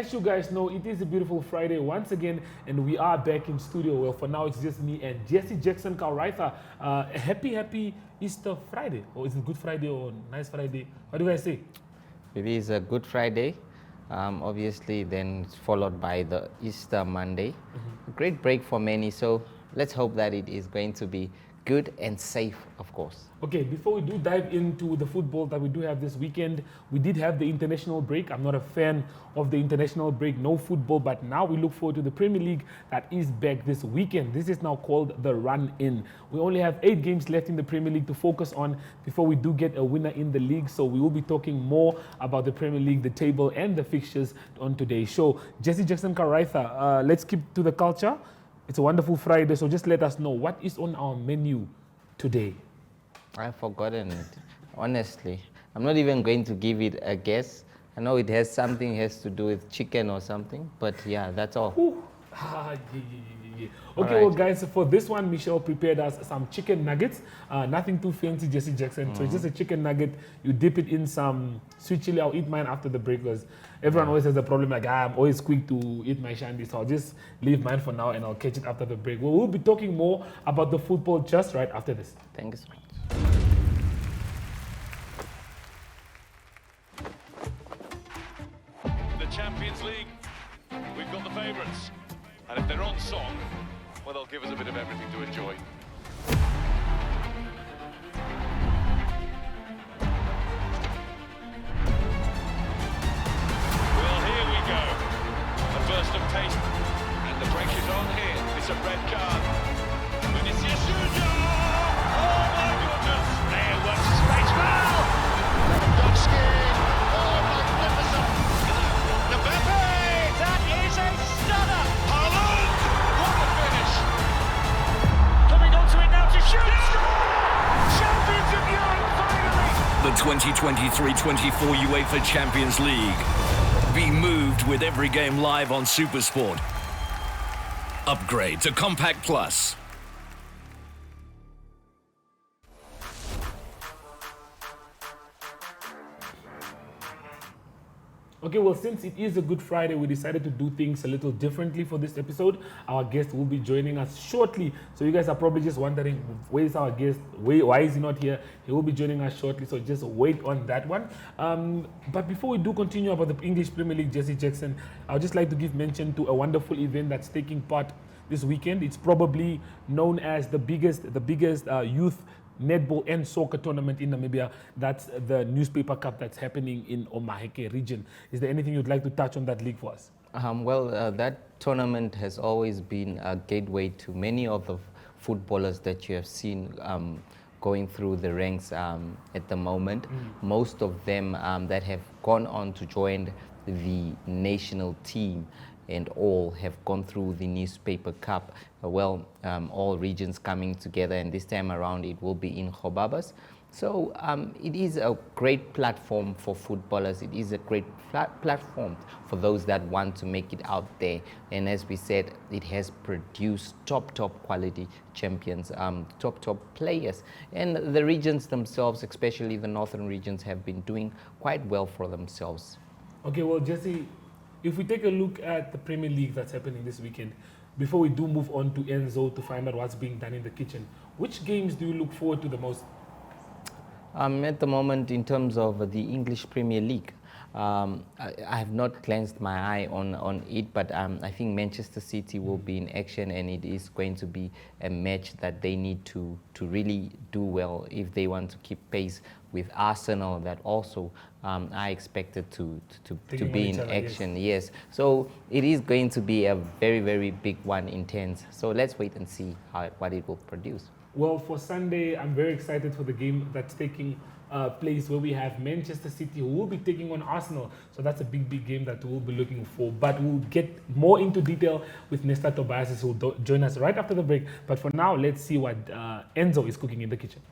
as you guys know, it is a beautiful Friday once again, and we are back in studio. Well, for now, it's just me and Jesse Jackson Kauraitha. Happy Easter Friday, or is it Good Friday or Nice Friday? What do you guys say? It is a Good Friday, obviously, then it's followed by the Easter Monday. A great break for many, so let's hope that it is going to be good and safe, of course. Okay, before we do dive into the football that we do have this weekend, we did have the international break. I'm not a fan of the international break, no football, but now we look forward to the Premier League that is back this weekend. This is now called the run-in. We only have 8 games left in the Premier League to focus on before we do get a winner in the league. So we will be talking more about the Premier League, the table, and the fixtures on today's show. Jesse Jackson Kauraitha, let's keep to the culture. It's a wonderful Friday, so just let us know what is on our menu today. I've forgotten it, honestly. I'm not even going to give it a guess. I know it has to do with chicken or something, but yeah, that's all. Okay, All right. well, guys, for this one, Michelle prepared us some chicken nuggets. Nothing too fancy, Jesse Jackson. So it's just a chicken nugget. You dip it in some sweet chili. I'll eat mine after the break because everyone always has a problem like, I'm always quick to eat my shandy. So I'll just leave mine for now and I'll catch it after the break. We'll be talking more about the football just right after this. Thank you so much. The Champions League, we've got the favourites. And if they're on song, well, they'll give us a bit of everything to enjoy. Well, here we go. A burst of taste. And the break is on here. It's a red card. Vinicius Junior! Oh, my goodness! There works his face well! Lewandowski! Oh, magnificent! Mbappe! That is a stunner! Haaland! What a finish! Coming onto it now to shoot! Champions of Europe, finally! The 2023-24 UEFA Champions League. Be moved with every game live on SuperSport. Upgrade to Compact Plus. Okay, well, since it is a Good Friday, we decided to do things a little differently for this episode. Our guest will be joining us shortly. So you guys are probably just wondering, where is our guest? Why is he not here? He will be joining us shortly, so just wait on that one. But before we do continue about the English Premier League, Jesse Jackson, I would just like to give mention to a wonderful event that's taking part this weekend. It's probably known as the biggest youth netball and soccer tournament in Namibia. That's the Newspaper Cup that's happening in Omaheke region. Is there anything you'd like to touch on that league for us? That tournament has always been a gateway to many of the footballers that you have seen going through the ranks at the moment. Most of them that have gone on to join the national team and all have gone through the Newspaper Cup. All regions coming together, and this time around it will be in Khobabas. So it is a great platform for footballers. It is a great platform for those that want to make it out there. And as we said, it has produced top quality champions, top players. And the regions themselves, especially the northern regions, have been doing quite well for themselves. Okay, well, Jesse, if we take a look at the Premier League that's happening this weekend, before we do move on to Enzo to find out what's being done in the kitchen, which games do you look forward to the most? At the moment, in terms of the English Premier League, I have not glanced my eye on it, but I think Manchester City will be in action, and it is going to be a match that they need to really do well if they want to keep pace with Arsenal, that also are expected to be in action. Yes. So it is going to be a very big one, intense. So let's wait and see what it will produce. Well, for Sunday, I'm very excited for the game that's taking place where we have Manchester City who will be taking on Arsenal. So that's a big game that we'll be looking for. But we'll get more into detail with Nestor Tobias, who will join us right after the break. But for now, let's see what Enzo is cooking in the kitchen.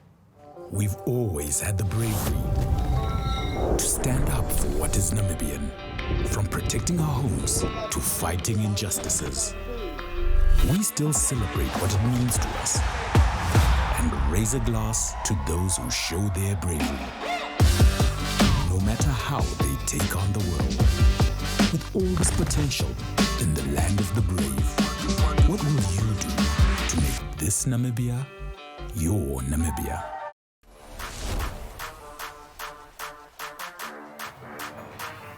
We've always had the bravery to stand up for what is Namibian, from protecting our homes to fighting injustices. We still celebrate what it means to us and raise a glass to those who show their bravery, no matter how they take on the world. with all this potential in the land of the brave. What will you do to make this Namibia your Namibia?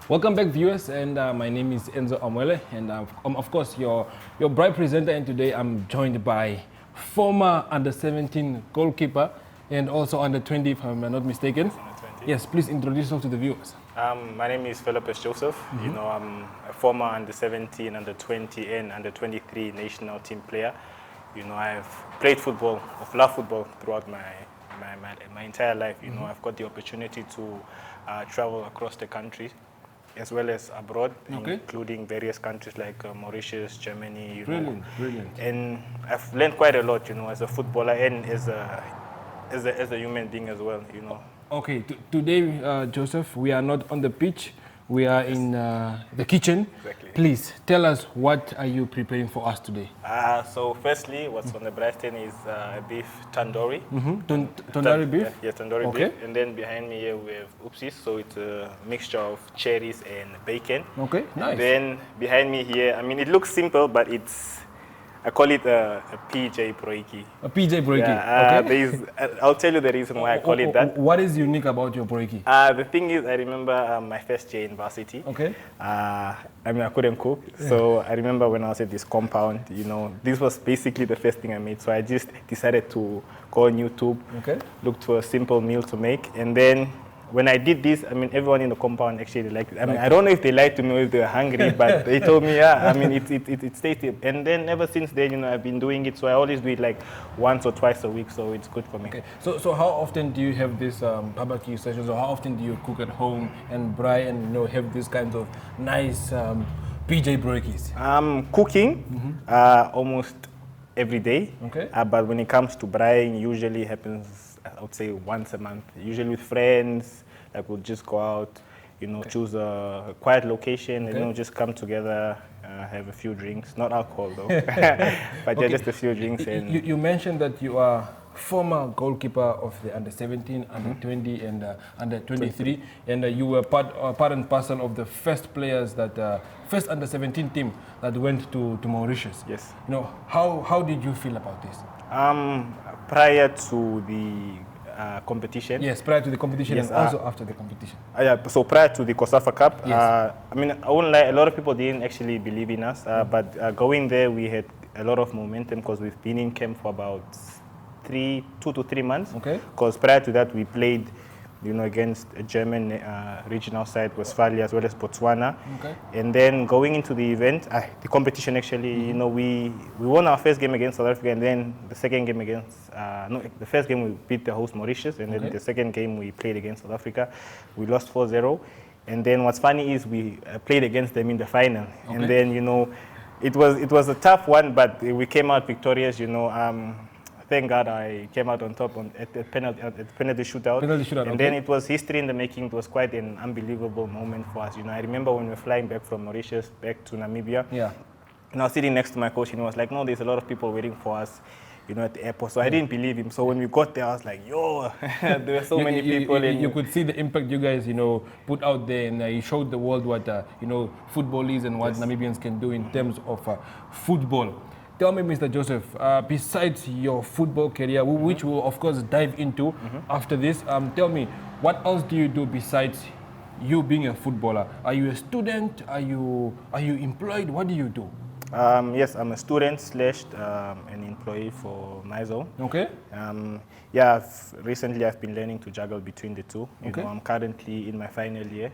Welcome back, viewers, and my name is Enzo Amwele, and I'm of course your bright presenter, and today I'm joined by former under-17 goalkeeper and also under-20, if I'm not mistaken. Yes, please introduce yourself to the viewers. My name is Phillipus Josef. You know, I'm a former under-17, under-20, and under-23 national team player. You know, I've played football, I've loved football throughout my entire life. You know, I've got the opportunity to travel across the country, as well as abroad, including various countries like Mauritius, Germany. You know. Brilliant. And I've learned quite a lot, you know, as a footballer and as a human being as well, you know. Okay, today, Joseph, we are not on the pitch. We are in the kitchen. Exactly. Please tell us, what are you preparing for us today? So firstly, what's on the braai stand is a beef tandoori. Tandoori beef? Yeah, tandoori beef. And then behind me here we have oopsies, so it's a mixture of cherries and bacon. Okay, nice. And then behind me here, I mean, it looks simple, but I call it a PJ broiki. A PJ broiki. Yeah, okay. I'll tell you the reason why I call it that. What is unique about your broiki? The thing is, I remember my first year in varsity. Okay. I mean, I couldn't cook, so I remember when I was at this compound, you know, this was basically the first thing I made. So I just decided to go on YouTube, looked for a simple meal to make, and then when I did this, I mean, everyone in the compound actually liked it. I mean, I don't know if they lied to me or if they were hungry, but they told me, yeah, I mean, it's tasty. And then ever since then, you know, I've been doing it. So I always do it like once or twice a week, so it's good for me. Okay. So how often do you have these barbecue sessions, or how often do you cook at home and braai and, you know, have these kinds of nice PJ broikies? Cooking almost every day. Okay. But when it comes to braai, usually happens, I would say, once a month. Usually with friends, like we'll just go out, you know, choose a quiet location, and, you know, just come together, have a few drinks. Not alcohol though, but yeah, just a few drinks. And you mentioned that you are former goalkeeper of the under-17, under-20, and under-23, and you were part and parcel of the first players that first under-17 team that went to Mauritius. Yes. You know, how did you feel about this? Prior to the competition. Yes, prior to the competition, yes, and also after the competition. Yeah, so prior to the COSAFA Cup, yes. I mean, I won't lie, a lot of people didn't actually believe in us, but going there, we had a lot of momentum because we've been in camp for about 2 to 3 months. Okay. Because prior to that, we played, you know, against a German regional side, Westphalia, as well as Botswana. Okay. And then going into the event, the competition actually, you know, we won our first game against South Africa, and then the second game against, the first game we beat the host Mauritius, and then the second game we played against South Africa, we lost 4-0. And then what's funny is we played against them in the final. Okay. And then, you know, it was a tough one, but we came out victorious, you know. Thank God I came out on top at the penalty shootout. And then it was history in the making. It was quite an unbelievable moment for us. You know, I remember when we were flying back from Mauritius back to Namibia. Yeah. And I was sitting next to my coach, and he was like, "No, there's a lot of people waiting for us, you know, at the airport." So I didn't believe him. So when we got there, I was like, "Yo, there were so many people." You could see the impact you guys, you know, put out there, and you showed the world what you know, football is and what Namibians can do in terms of football. Tell me, Mr. Joseph, besides your football career, which we'll of course dive into after this, tell me, what else do you do besides you being a footballer? Are you a student? Are you employed? What do you do? Yes, I'm a student / an employee for MyZone. Okay. Yeah, recently I've been learning to juggle between the two. You know, I'm currently in my final year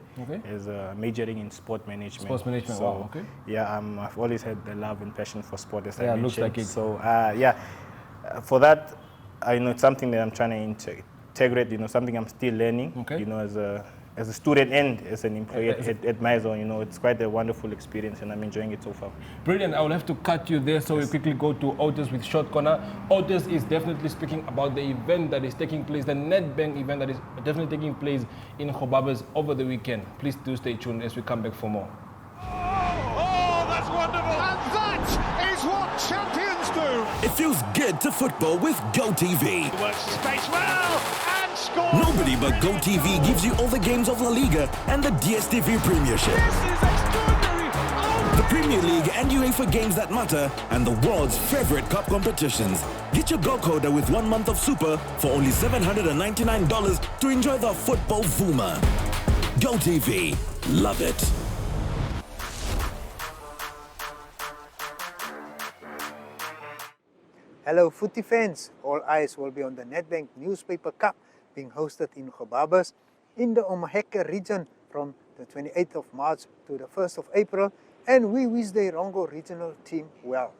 as majoring in sport management. Sports management, so, wow, okay. Yeah, I've always had the love and passion for sport, as I mentioned. Looks like it. So, for that, I know it's something that I'm trying to integrate, you know, something I'm still learning, you know, as a student and as an employee at MyZone. You know, it's quite a wonderful experience, and I'm enjoying it so far. Brilliant. I will have to cut you there, so we quickly go to Otis with Short Corner. Otis is definitely speaking about the event that is taking place, the Nedbank event that is definitely taking place in Gobabas over the weekend. Please do stay tuned as we come back for more. Oh, that's wonderful! And that is what champions do! It feels good to football with GoTV. Works the space well, and scores! Nobody but GoTV gives you all the games of La Liga and the DStv Premiership. This is extraordinary! The Premier League and UEFA games that matter, and the world's favorite cup competitions. Get your Go Coder with 1 month of Super for only $799 to enjoy the football Vuma. Go TV. Love it. Hello footy fans, all eyes will be on the Nedbank Newspaper Cup being hosted in Gobabas in the Omaheke region from the 28th of March to the 1st of April, and we wish the Irongo regional team well.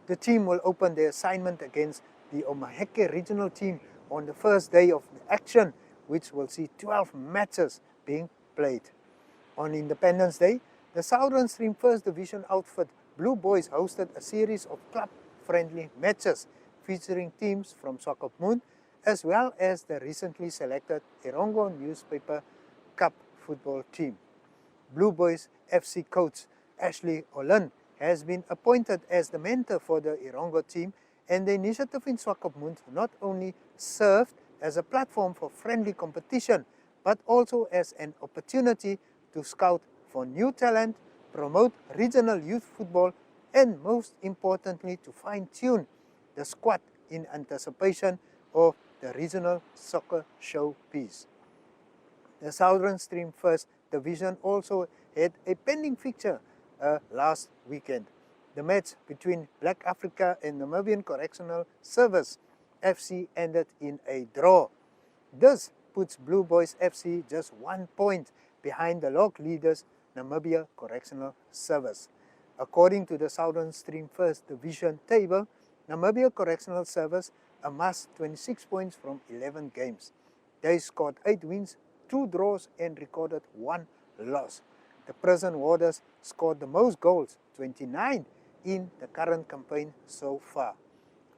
The team will open their assignment against the Omaheke regional team on the first day of the action, which will see 12 matches being played. On Independence Day, the Southern Stream First Division outfit Blue Boys hosted a series of club-friendly matches featuring teams from Swakopmund as well as the recently selected Irongo Newspaper Cup football team. Blue Boys FC coach Ashley Olin has been appointed as the mentor for the Irongo team, and the initiative in Swakopmund not only served as a platform for friendly competition but also as an opportunity to scout for new talent, promote regional youth football, and most importantly to fine-tune the squad in anticipation of the regional soccer showpiece. The Southern Stream First Division also had a pending fixture last weekend. The match between Black Africa and Namibian Correctional Service FC ended in a draw. This puts Blue Boys FC just 1 point behind the log leaders Namibia Correctional Service. According to the Southern Stream First Division table, Namibia Correctional Service amassed 26 points from 11 games. They scored 8 wins, 2 draws and recorded 1 loss. The prison warders scored the most goals, 29, in the current campaign so far.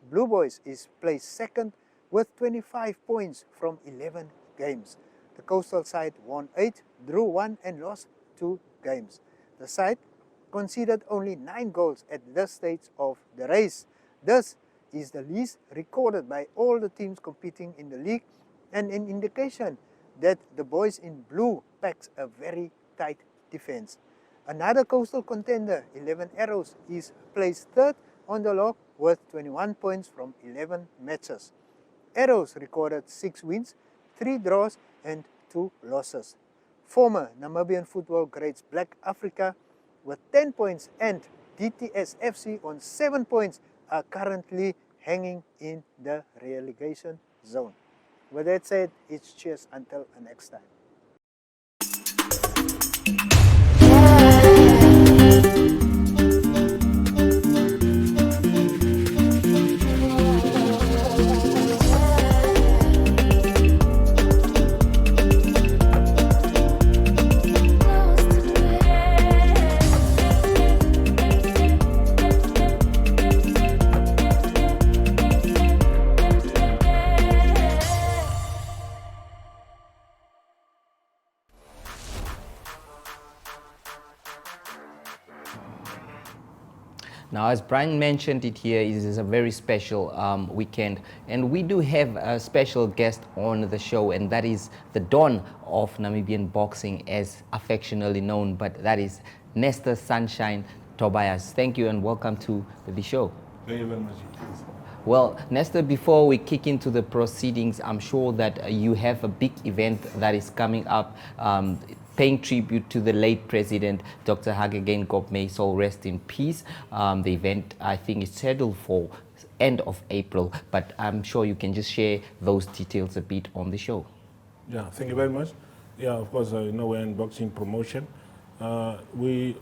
Blue Boys is placed second with 25 points from 11 games. The coastal side won 8, drew 1 and lost 2 games. The side conceded only 9 goals at this stage of the race. This is the least recorded by all the teams competing in the league, and an indication that the boys in blue packs a very tight defense. Another coastal contender, 11 Arrows, is placed third on the log with 21 points from 11 matches. Arrows recorded 6 wins, 3 draws and 2 losses. Former Namibian football greats Black Africa with 10 points and DTS FC on 7 points are currently hanging in the relegation zone. With that said, it's cheers until next time. Now, as Brian mentioned it here, it is a very special weekend, and we do have a special guest on the show, and that is the Don of Namibian boxing, as affectionately known, but that is Nestor Sunshine Tobias. Thank you and welcome to the show. Thank you very much. Well, Nestor, before we kick into the proceedings, I'm sure that you have a big event that is coming up, paying tribute to the late president, Dr. Hage Gop, may soul rest in peace. The event, I think, is scheduled for end of April, but I'm sure you can just share those details a bit on the show. Yeah, thank you very much. Yeah, of course, you know, we're in boxing promotion. We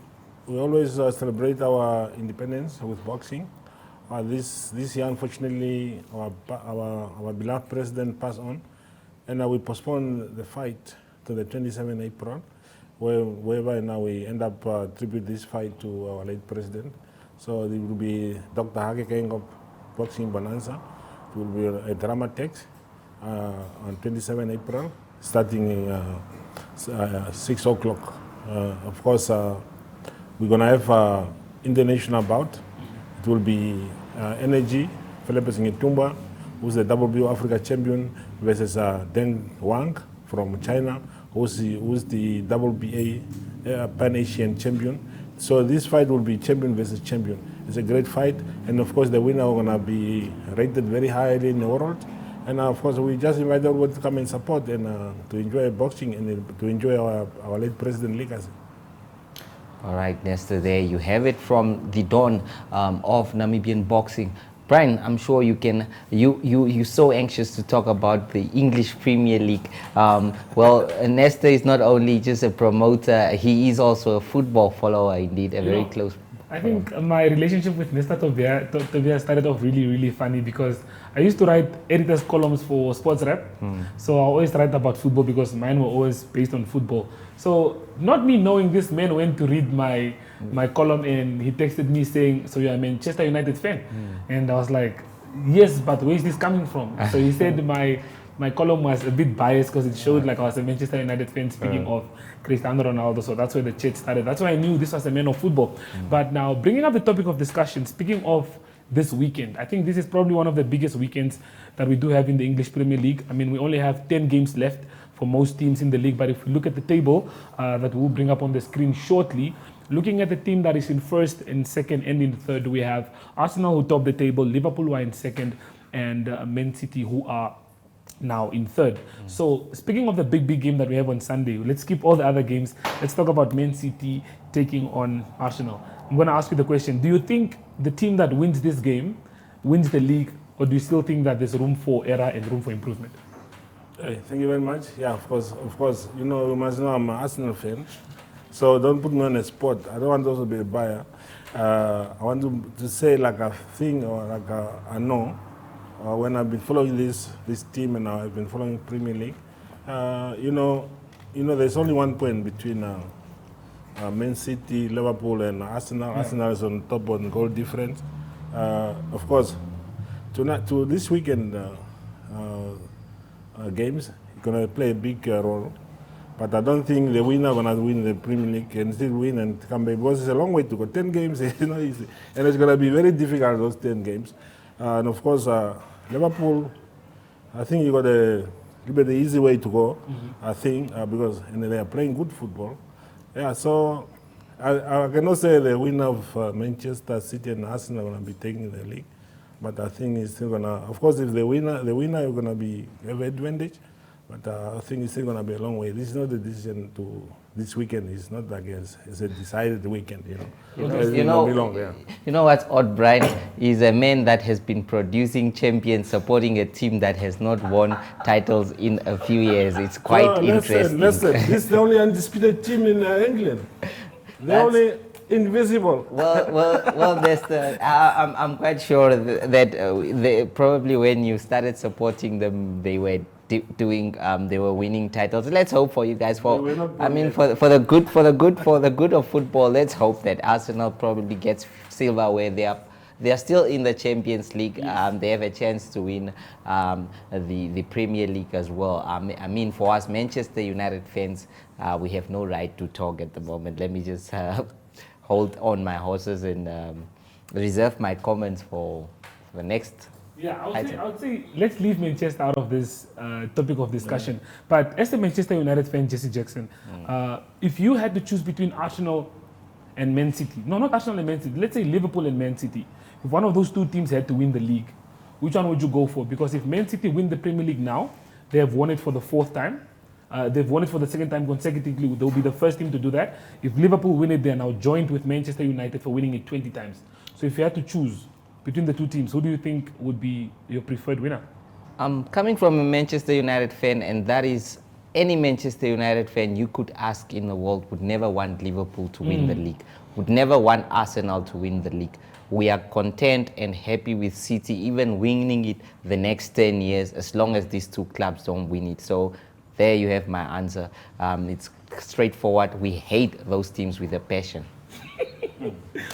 always celebrate our independence with boxing. This year, unfortunately, our beloved president passed on, and we postponed the fight to the 27th April, whereby now we end up tribute this fight to our late president. So it will be Dr. Hage Gop Boxing Bonanza. It will be a drama text on 27 April, starting 6 o'clock. Of course, we're going to have international bout. It will be Energy, Phillipus Josef, who's the WBO Africa champion, versus Deng Wang from China, who's the WBA Pan-Asian champion. So this fight will be champion versus champion. It's a great fight, and of course the winner are gonna be rated very highly in the world. And of course we just invite everyone to come and support and to enjoy boxing and to enjoy our late President Legacy. All right, Nestor, there you have it from the dawn of Namibian boxing. Brian, I'm sure you're so anxious to talk about the English Premier League. Well, Nestor is not only just a promoter, he is also a football follower, indeed, a very close. I think my relationship with Nestor Tobias started off really, really funny because I used to write editor's columns for Sports Rap. So I always write about football because mine were always based on football. So not me knowing this man went to read my column and he texted me saying, so you're a Manchester United fan? And I was like, yes, but where is this coming from? So he said my column was a bit biased because it showed like I was a Manchester United fan speaking of Cristiano Ronaldo. So that's where the chat started. That's why I knew this was a man of football. But now bringing up the topic of discussion, speaking of this weekend, I think this is probably one of the biggest weekends that we do have in the English Premier League. I mean, we only have 10 games left for most teams in the league. But if we look at the table that we'll bring up on the screen shortly, looking at the team that is in first and second and in third, we have Arsenal who top the table, Liverpool who are in second, and Man City who are now in third. So speaking of the big game that we have on Sunday, let's skip all the other games. Let's talk about Man City taking on Arsenal. I'm going to ask you the question. Do you think the team that wins this game wins the league, or do you still think that there's room for error and room for improvement? Hey, thank you very much. Yeah, of course. You know, you must know I'm an Arsenal fan. So don't put me on a spot. I don't want to also be a buyer. I want to say like a thing or like a no. When I've been following this team and I've been following Premier League, you know, there's only 1 point between Man City, Liverpool, and Arsenal. Yeah. Arsenal is on top on goal difference. Of course, to this weekend games, it's gonna play a big role. But I don't think the winner gonna win the Premier League and still win and come back because it's a long way to go. 10 games is not easy, and it's gonna be very difficult those 10 games. And of course, Liverpool, I think you got a little bit the easy way to go. I think because they are playing good football. Yeah, so I cannot say the winner of Manchester City and Arsenal are gonna be taking the league, but I think it's still gonna. Of course, if the winner is gonna have advantage. But I think it's still going to be a long way. This is not a decision to this weekend. It's not like it's a decided weekend, you know. It's going to be long, yeah. You know what's odd, Brian, is a man that has been producing champions, supporting a team that has not won titles in a few years. It's quite interesting. Listen, this is the only undisputed team in England. The only invisible. Well, Nestor, I'm quite sure that probably when you started supporting them, they were they were winning titles. Let's hope for you guys. For the good of football. Let's hope that Arsenal probably gets silverware. They are still in the Champions League. Yes. They have a chance to win the Premier League as well. I mean, for us Manchester United fans, we have no right to talk at the moment. Let me just hold on my horses and reserve my comments for the next. Yeah, I would say let's leave Manchester out of this topic of discussion. But as a Manchester United fan, Jesse Jackson, if you had to choose between Arsenal and Man City, no, not Arsenal and Man City, let's say Liverpool and Man City, if one of those two teams had to win the league, which one would you go for? Because if Man City win the Premier League now, they have won it for the 4th time. They've won it for the 2nd time consecutively. They'll be the first team to do that. If Liverpool win it, they're now joined with Manchester United for winning it 20 times. So if you had to choose between the two teams, who do you think would be your preferred winner? I'm coming from a Manchester United fan, and that is any Manchester United fan you could ask in the world would never want Liverpool to win the league, would never want Arsenal to win the league. We are content and happy with City even winning it the next 10 years as long as these two clubs don't win it. So there you have my answer. It's straightforward. We hate those teams with a passion.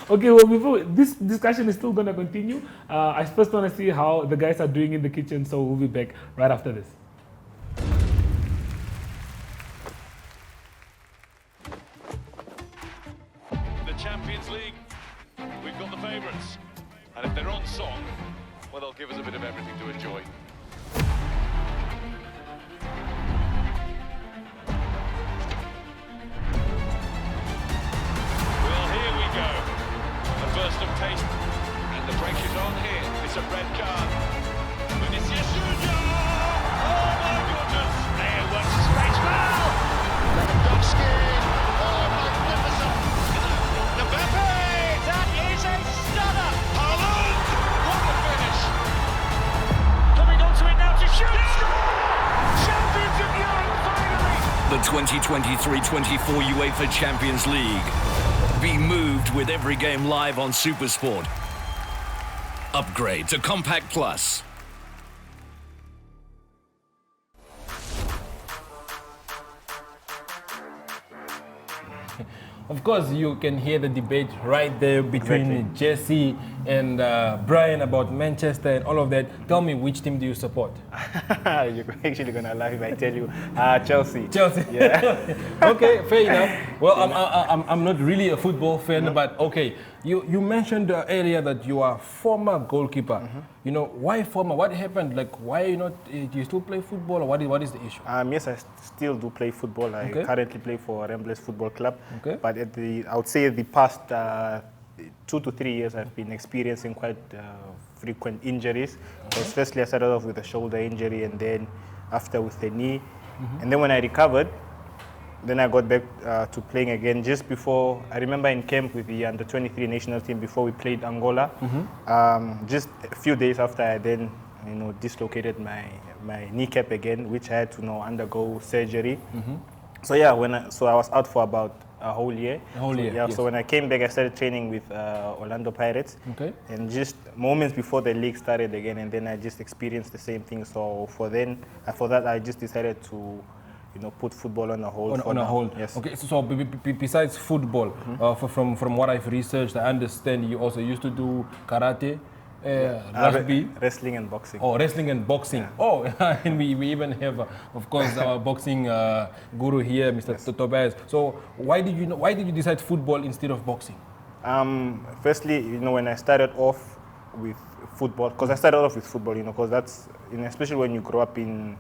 Okay, well, before this discussion is still going to continue, I first want to see how the guys are doing in the kitchen, so we'll be back right after this. The Champions League, we've got the favourites, and if they're on song, well, they'll give us a bit of everything to enjoy. Well, here burst of pace, and the break is on here. It's a red card. Vinicius Junior! Oh my goodness! There works the space well. Lewandowski! Oh, magnificent! Mbappe! That is a stunner! Haaland! What a finish! Coming onto it now to shoot! Champions of Europe finally! The 2023-24 UEFA Champions League. Be moved with every game live on SuperSport. Upgrade to Compact Plus. Of course, you can hear the debate right there between Jesse and Brian about Manchester and all of that. Tell me, which team do you support? You're actually going to laugh if I tell you Chelsea. Chelsea. Yeah. Okay, fair enough. Well, I'm not really a football fan, but okay. You mentioned earlier that you are former goalkeeper. You know, why former? What happened? Like, why you not? Do you still play football, or what is the issue? Yes, I still do play football. I currently play for Ramblers Football Club. Okay. But I would say the past 2 to 3 years, I've been experiencing quite frequent injuries. Because firstly, I started off with a shoulder injury, and then after with the knee. And then when I recovered, then I got back to playing again just before. I remember in camp with the under-23 national team before we played Angola. Just a few days after, I then dislocated my kneecap again, which I had to undergo surgery. So yeah, I was out for about a whole year. Yes. So when I came back, I started training with Orlando Pirates. Okay. And just moments before the league started again, and then I just experienced the same thing. So for that, I just decided to put football on a hold. On a hold. Yes. Okay. So besides football, from what I've researched, I understand you also used to do karate, rugby, wrestling and boxing. Oh, wrestling and boxing. Yeah. Oh, and we even have, of course, our boxing guru here, Mr. Tobias. So why did you decide football instead of boxing? Firstly, when I started off with football, because I started off with football, because that's, especially when you grow up in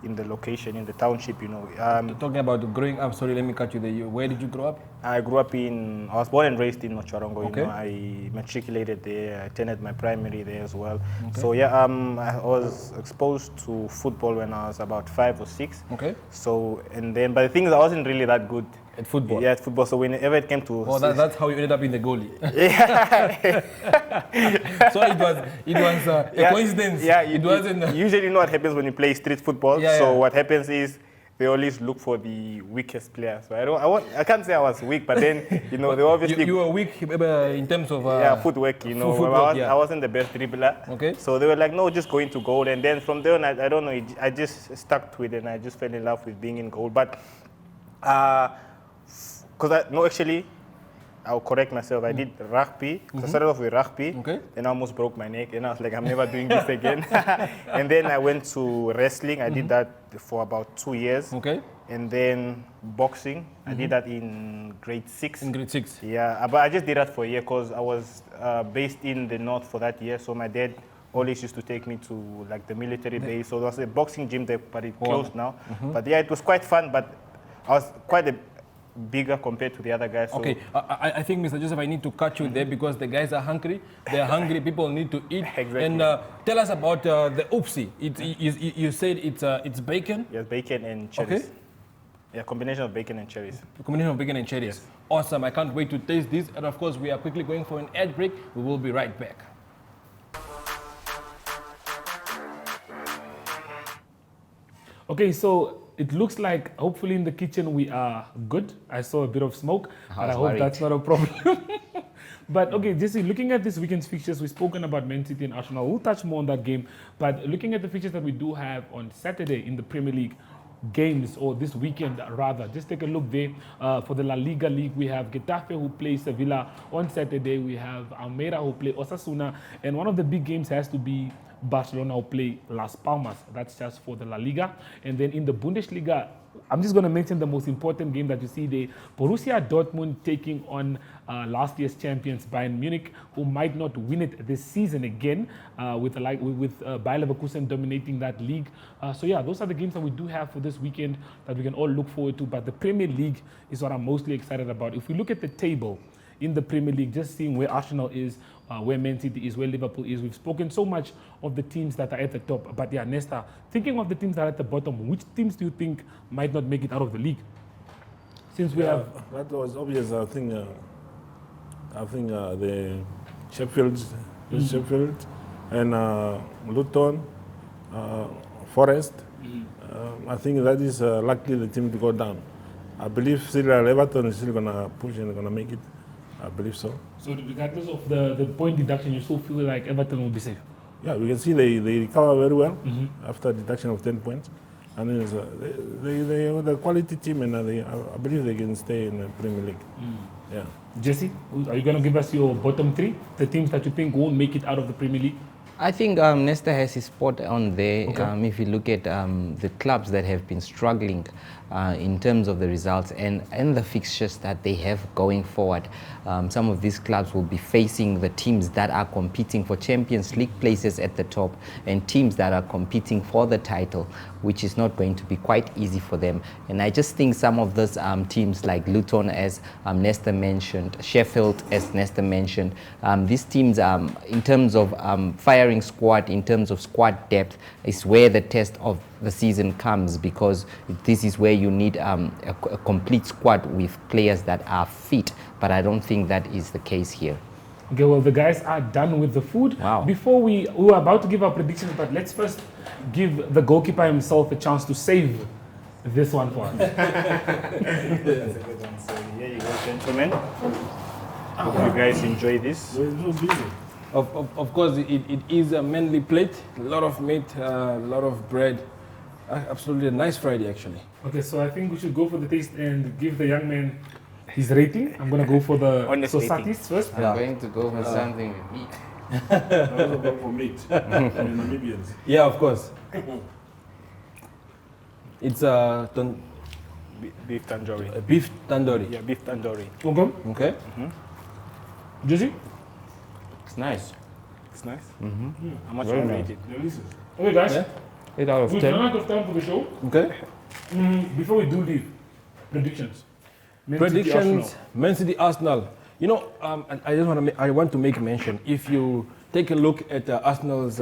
the location, in the township, Talking about growing up, sorry, let me cut you there. Where did you grow up? I was born and raised in Mocharongo. Okay. I matriculated there, I attended my primary there as well. Okay. So yeah, I was exposed to football when I was about 5 or 6. Okay. So, but the thing is, I wasn't really that good at football. Yeah, at football. So whenever it came to... Oh, that's how you ended up in the goalie. Yeah. So it was a coincidence. Yeah, it wasn't... Usually you know what happens when you play street football. Yeah, so what happens is they always look for the weakest player. So I can't say I was weak, but then, they obviously... You were weak in terms of... footwork, Footwork, I wasn't the best dribbler. Okay. So they were like, no, just go into goal. And then from there on, I don't know, I just stuck to it and I just fell in love with being in goal. But... actually, I'll correct myself. I did rugby. I started off with rugby. Okay. Then I almost broke my neck. And I was like, I'm never doing this again. And then I went to wrestling. I did that for about 2 years. Okay. And then boxing. I did that in grade 6. In grade 6? Yeah, but I just did that for a year because I was based in the north for that year. So my dad always used to take me to like the military base. So there was a boxing gym there, but it closed now. But yeah, it was quite fun. But I was quite bigger compared to the other guys. So. Okay, I think, Mr. Joseph, I need to cut you there because the guys are hungry. They are hungry. People need to eat. Exactly. And tell us about the oopsie. You said it's bacon? Yes, bacon and cherries. Okay. Yeah, combination of bacon and cherries. A combination of bacon and cherries. Yes. Awesome. I can't wait to taste this. And of course, we are quickly going for an ad break. We will be right back. Okay, so it looks like hopefully in the kitchen we are good. I saw a bit of smoke, but I hope that's not a problem. But okay, Jesse, looking at this weekend's fixtures, we've spoken about Man City and Arsenal. We'll touch more on that game. But looking at the fixtures that we do have on Saturday in the Premier League games, or this weekend rather, just take a look there. For the La Liga League, we have Getafe who play Sevilla on Saturday. We have Almeida who play Osasuna. And one of the big games has to be Barcelona will play Las Palmas. That's just for the La Liga. And then in the Bundesliga, I'm just going to mention the most important game that you see there. Borussia Dortmund taking on last year's champions Bayern Munich, who might not win it this season again, with Bayer Leverkusen dominating that league. So yeah, those are the games that we do have for this weekend that we can all look forward to. But the Premier League is what I'm mostly excited about. If we look at the table, in the Premier League, just seeing where Arsenal is, where Man City is, where Liverpool is. We've spoken so much of the teams that are at the top. But yeah, Nestor, thinking of the teams that are at the bottom, which teams do you think might not make it out of the league? Since we have... That was obvious. I think the Sheffield and Luton, Forest. I think that is likely the team to go down. I believe still Everton is still going to push and going to make it. I believe so. So regardless of the point deduction, you still feel like Everton will be safe? Yeah, we can see they recover very well after deduction of 10 points. And then they are the quality team, and I believe they can stay in the Premier League. Yeah. Jesse, are you going to give us your bottom three, the teams that you think won't make it out of the Premier League? I think Nestor has his spot on there. Okay. If you look at the clubs that have been struggling in terms of the results and the fixtures that they have going forward, some of these clubs will be facing the teams that are competing for Champions League places at the top and teams that are competing for the title, which is not going to be quite easy for them. And I just think some of those teams like Luton, as Nestor mentioned, Sheffield, as Nestor mentioned, these teams in terms of firing squad, in terms of squad depth, is where the test of the season comes, because this is where you need a complete squad with players that are fit, but I don't think that is the case here. Okay, well, the guys are done with the food. Wow. Before we were about to give our predictions, but let's first give the goalkeeper himself a chance to save this one for us. That's a good one. So here you go, gentlemen. Hope you guys enjoy this. Of course, it is a manly plate, a lot of meat, a lot of bread. Absolutely a nice Friday, actually. Okay, so I think we should go for the taste and give the young man his rating. I'm going to go for the Honest rating. Sosatis first. I'm going to go for something with meat. I also go for meat. Namibians. Yeah, of course. It's Beef tandoori. beef tandoori. Yeah, beef tandoori. Okay. Okay. Jesse? It's nice. It's nice. How much would you rate it? Okay, guys. Yeah. 8 out of We've 10. run out of time for the show. Okay. Before we do the predictions. Man City, Predictions: Arsenal. Man City, Arsenal. You know, I want to make mention. If you take a look at Arsenal's,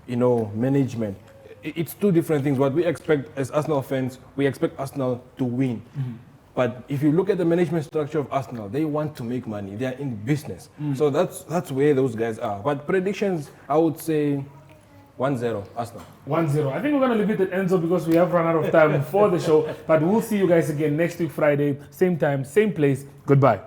management, it's two different things. What we expect as Arsenal fans, we expect Arsenal to win. But if you look at the management structure of Arsenal, they want to make money. They are in business. So that's where those guys are. But predictions, I would say 1-0 Arsenal. 1-0. I think we're going to leave it at Enzo because we have run out of time for the show. But we'll see you guys again next week, Friday. Same time, same place. Goodbye.